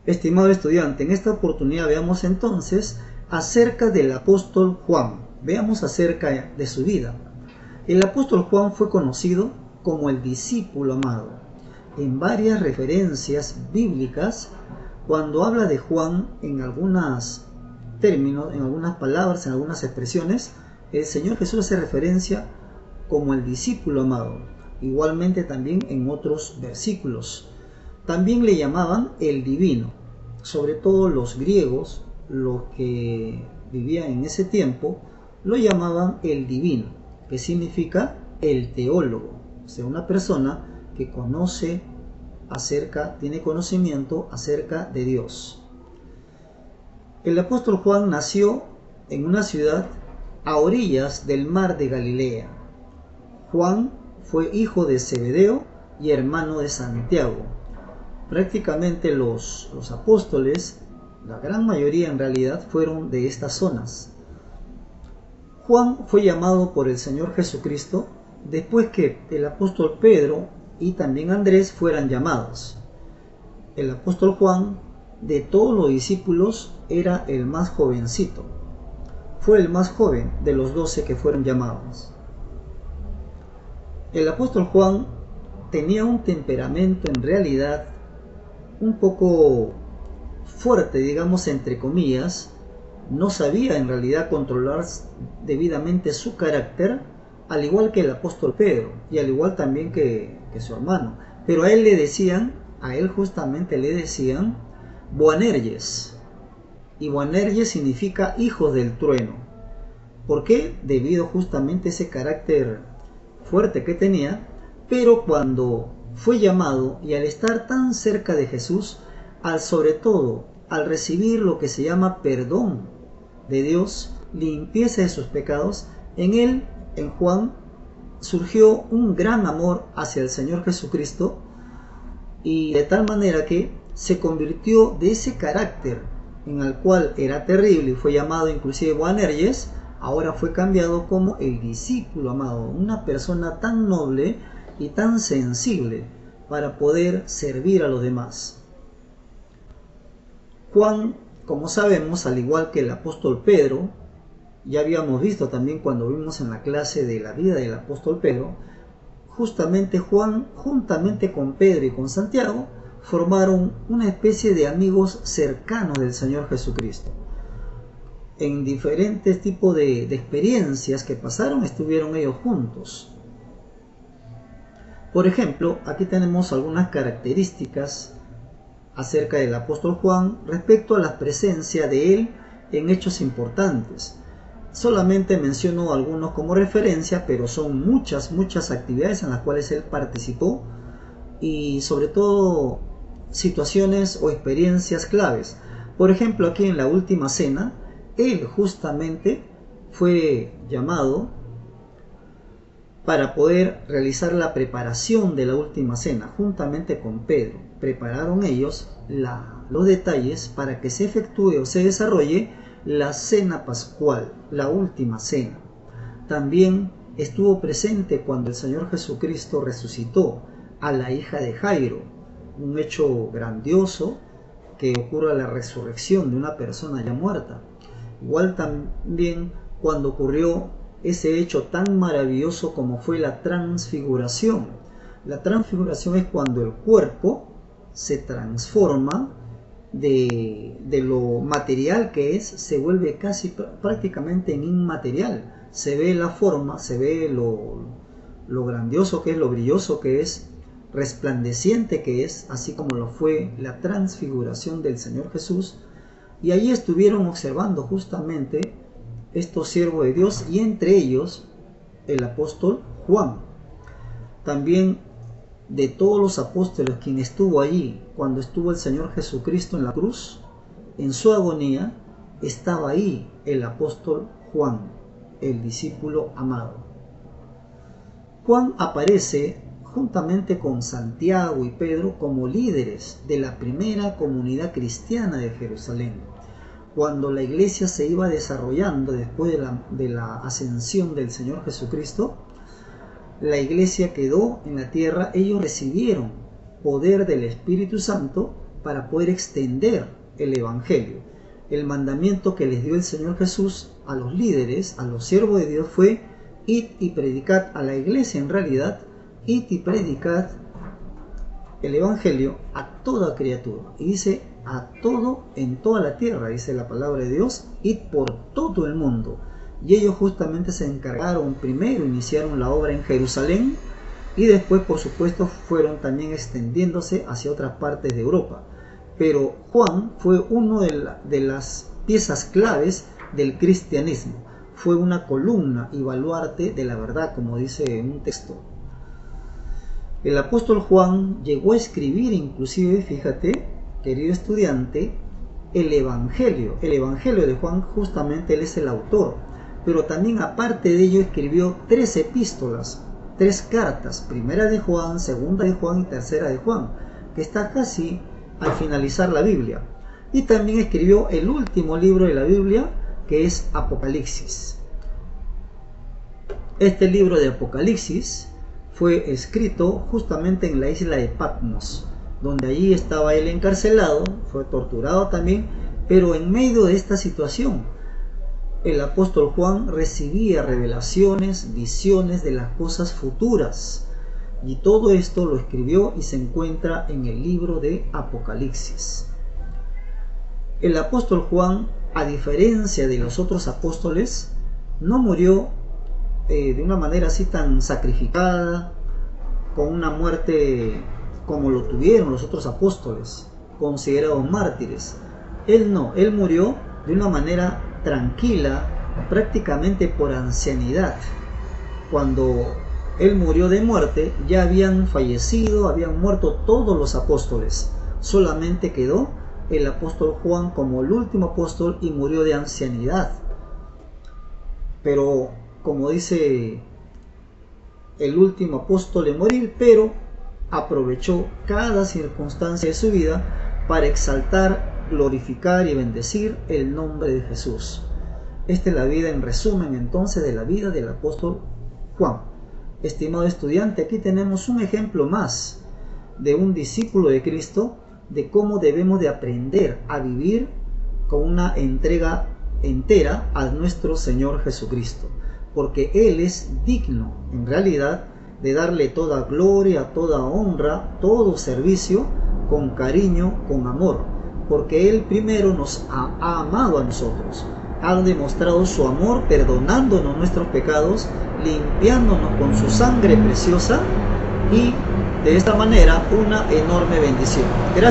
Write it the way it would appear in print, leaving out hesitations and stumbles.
Estimado estudiante, en esta oportunidad veamos entonces acerca del apóstol Juan. Veamos acerca de su vida. El apóstol Juan fue conocido como el discípulo amado. En varias referencias bíblicas, cuando habla de Juan, en algunos términos, en algunas palabras, en algunas expresiones, el Señor Jesús hace referencia como el discípulo amado. Igualmente también en otros versículos. También le llamaban el divino. Sobre todo los griegos, los que vivían en ese tiempo, lo llamaban el divino, que significa el teólogo. O sea, una persona que tiene conocimiento acerca de Dios. El apóstol Juan nació en una ciudad a orillas del mar de Galilea. Juan fue hijo de Zebedeo y hermano de Santiago. Prácticamente los apóstoles, la gran mayoría en realidad, fueron de estas zonas. Juan fue llamado por el Señor Jesucristo después que el apóstol Pedro y también Andrés fueran llamados. El apóstol Juan, de todos los discípulos, era el más jovencito. Fue el más joven de los 12 que fueron llamados. El apóstol Juan tenía un temperamento en realidad un poco fuerte, digamos entre comillas. No sabía en realidad controlar debidamente su carácter, al igual que el apóstol Pedro y al igual también que su hermano. Pero a él justamente le decían Boanerges, y Boanerges significa hijos del trueno. ¿Por qué? Debido justamente a ese carácter fuerte que tenía. Pero cuando fue llamado y al estar tan cerca de Jesús, sobre todo al recibir lo que se llama perdón de Dios, limpieza de sus pecados, en Juan, surgió un gran amor hacia el Señor Jesucristo, y de tal manera que se convirtió de ese carácter en el cual era terrible y fue llamado inclusive Boanerges, ahora fue cambiado como el discípulo amado, una persona tan noble y tan sensible para poder servir a los demás. Juan, como sabemos, al igual que el apóstol Pedro, ya habíamos visto también cuando vimos en la clase de la vida del apóstol Pedro, justamente Juan, juntamente con Pedro y con Santiago, formaron una especie de amigos cercanos del Señor Jesucristo. En diferentes tipos de experiencias que pasaron, estuvieron ellos juntos. Por ejemplo, aquí tenemos algunas características acerca del apóstol Juan respecto a la presencia de él en hechos importantes. Solamente menciono algunos como referencia, pero son muchas actividades en las cuales él participó, y sobre todo situaciones o experiencias claves. Por ejemplo, aquí en la última cena, él justamente fue llamado para poder realizar la preparación de la última cena juntamente con Pedro. Prepararon ellos los detalles para que se efectúe o se desarrolle la cena pascual, la última cena. También estuvo presente cuando el Señor Jesucristo resucitó a la hija de Jairo, un hecho grandioso que ocurre a la resurrección de una persona ya muerta. Igual también cuando ocurrió ese hecho tan maravilloso como fue la transfiguración. La transfiguración es cuando el cuerpo se transforma de lo material que es, se vuelve casi prácticamente en inmaterial. Se ve la forma, se ve lo grandioso que es, lo brilloso que es, resplandeciente que es, así como lo fue la transfiguración del Señor Jesús. Y allí estuvieron observando justamente estos siervos de Dios, y entre ellos el apóstol Juan. También de todos los apóstoles, quien estuvo allí cuando estuvo el Señor Jesucristo en la cruz, en su agonía, estaba ahí el apóstol Juan, el discípulo amado. Juan aparece juntamente con Santiago y Pedro como líderes de la primera comunidad cristiana de Jerusalén. Cuando la iglesia se iba desarrollando después de la ascensión del Señor Jesucristo, la iglesia quedó en la tierra. Ellos recibieron poder del Espíritu Santo para poder extender el Evangelio. El mandamiento que les dio el Señor Jesús a los líderes, a los siervos de Dios, fue: id y predicad a la iglesia. En realidad, id y predicad el Evangelio a toda criatura. Y dice a todo, en toda la tierra, dice la palabra de Dios, id por todo el mundo. Y ellos justamente se encargaron, primero iniciaron la obra en Jerusalén, y después, por supuesto, fueron también extendiéndose hacia otras partes de Europa. Pero Juan fue una de las piezas claves del cristianismo. Fue una columna y baluarte de la verdad, como dice un texto. El apóstol Juan llegó a escribir inclusive, fíjate, querido estudiante, el Evangelio. El Evangelio de Juan, justamente él es el autor. Pero también, aparte de ello, escribió 3 epístolas, 3 cartas: primera de Juan, segunda de Juan y tercera de Juan, que está casi al finalizar la Biblia. Y también escribió el último libro de la Biblia, que es Apocalipsis. Este libro de Apocalipsis fue escrito justamente en la isla de Patmos, donde allí estaba él encarcelado, fue torturado también, pero en medio de esta situación, el apóstol Juan recibía revelaciones, visiones de las cosas futuras, y todo esto lo escribió y se encuentra en el libro de Apocalipsis. El apóstol Juan, a diferencia de los otros apóstoles, no murió de una manera así tan sacrificada, con una muerte como lo tuvieron los otros apóstoles, considerados mártires. Él no, él murió de una manera tranquila, prácticamente por ancianidad. Cuando él murió de muerte, ya habían fallecido, habían muerto todos los apóstoles. Solamente quedó el apóstol Juan como el último apóstol, y murió de ancianidad. Pero, como dice el último apóstol en morir, pero aprovechó cada circunstancia de su vida para exaltar, glorificar y bendecir el nombre de Jesús. Esta es la vida, en resumen, entonces, de la vida del apóstol Juan. Estimado estudiante, aquí tenemos un ejemplo más de un discípulo de Cristo, de cómo debemos de aprender a vivir con una entrega entera a nuestro Señor Jesucristo, porque Él es digno, en realidad, de darle toda gloria, toda honra, todo servicio, con cariño, con amor, porque Él primero nos ha amado a nosotros, ha demostrado su amor perdonándonos nuestros pecados, limpiándonos con su sangre preciosa, y de esta manera una enorme bendición. Gracias.